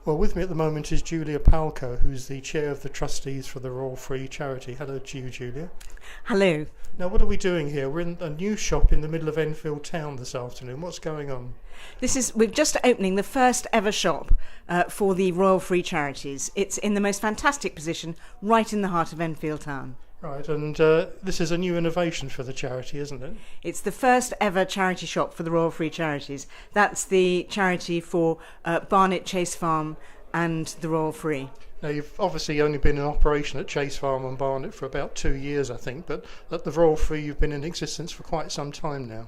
Well, with me at the moment is Julia Palca, who's the chair of the trustees for the Royal Free Charity. Hello to you, Julia. Hello. Now, what are we doing here? We're in a new shop in the middle of Enfield Town this afternoon. What's going on? We're just opening the first ever shop for the Royal Free Charities. It's in the most fantastic position, right in the heart of Enfield Town. Right, and this is a new innovation for the charity, isn't it? It's the first ever charity shop for the Royal Free Charities. That's the charity for Barnet, Chase Farm and the Royal Free. Now, you've obviously only been in operation at Chase Farm and Barnet for about 2 years, I think, but at the Royal Free you've been in existence for quite some time now.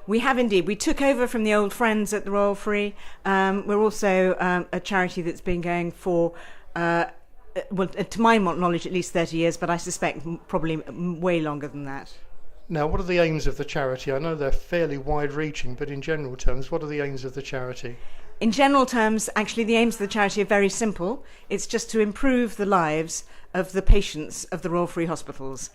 We have indeed. We took over from the old friends at the Royal Free. We're also a charity that's been going for well, to my knowledge, at least 30 years, but I suspect probably way longer than that. Now, what are the aims of the charity? I know they're fairly wide-reaching, but in general terms, what are the aims of the charity? In general terms, actually, the aims of the charity are very simple. It's just to improve the lives of the patients of the Royal Free Hospitals.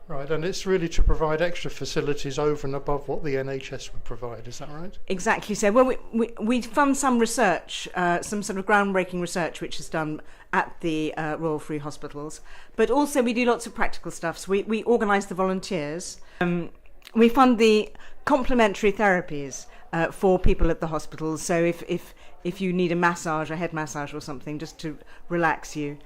Right, and it's really to provide extra facilities over and above what the NHS would provide, is that right? Exactly so. Well, we fund some research, some sort of groundbreaking research which is done at the Royal Free Hospitals, but also we do lots of practical stuff. So we organise the volunteers. We fund the complementary therapies for people at the hospitals. So if you need a massage, a head massage or something, just to relax you.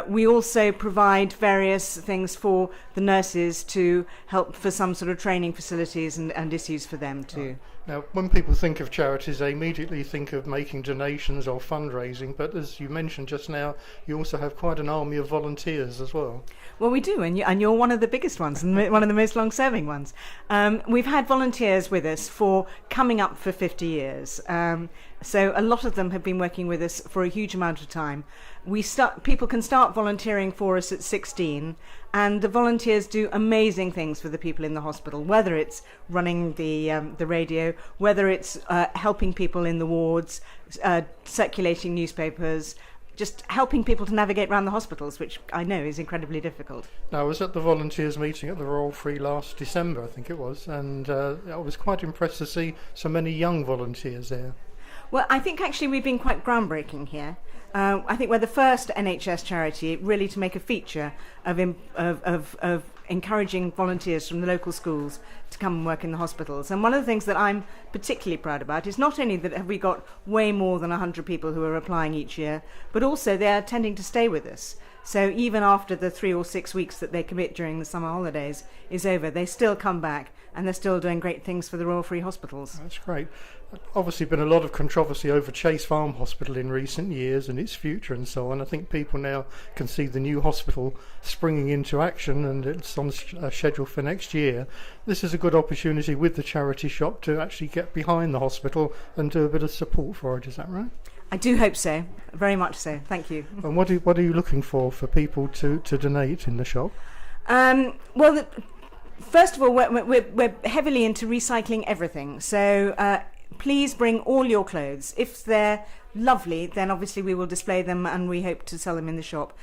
We also provide various things for the nurses to help for some sort of training facilities and issues for them too. Now, when people think of charities, they immediately think of making donations or fundraising, but as you mentioned just now, you also have quite an army of volunteers as well. Well, we do, and you're one of the biggest ones and one of the most long-serving ones. We've had volunteers with us for coming up for 50 years. So a lot of them have been working with us for a huge amount of time. People can start volunteering for us at 16, and the volunteers do amazing things for the people in the hospital, whether it's running the radio, whether it's helping people in the wards, circulating newspapers, just helping people to navigate around the hospitals, which I know is incredibly difficult. Now, I was at the volunteers meeting at the Royal Free last December, I think it was, and I was quite impressed to see so many young volunteers there. Well, I think actually we've been quite groundbreaking here. I think we're the first NHS charity really to make a feature of encouraging volunteers from the local schools to come and work in the hospitals. And one of the things that I'm particularly proud about is not only that have we got way more than 100 people who are applying each year, but also they are tending to stay with us. So even after the 3 or 6 weeks that they commit during the summer holidays is over, they still come back and they're still doing great things for the Royal Free Hospitals. That's great. Obviously been a lot of controversy over Chase Farm Hospital in recent years and its future and so on. I think people now can see the new hospital springing into action, and it's on schedule for next year. This is a good opportunity with the charity shop to actually get behind the hospital and do a bit of support for it, is that right? I do hope so, very much so. Thank you. And what are you looking for people to donate in the shop? Well, first of all, we're heavily into recycling everything. So please bring all your clothes. If they're lovely, then obviously we will display them and we hope to sell them in the shop.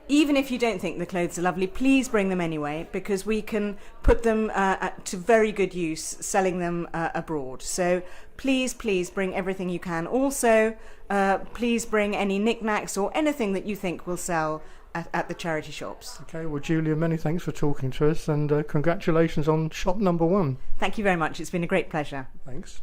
Even if you don't think the clothes are lovely, please bring them anyway, because we can put them to very good use selling them abroad. So please bring everything you can. Also, please bring any knickknacks or anything that you think will sell at the charity shops. Okay, well, Julia, many thanks for talking to us, and congratulations on shop number 1. Thank you very much. It's been a great pleasure. Thanks.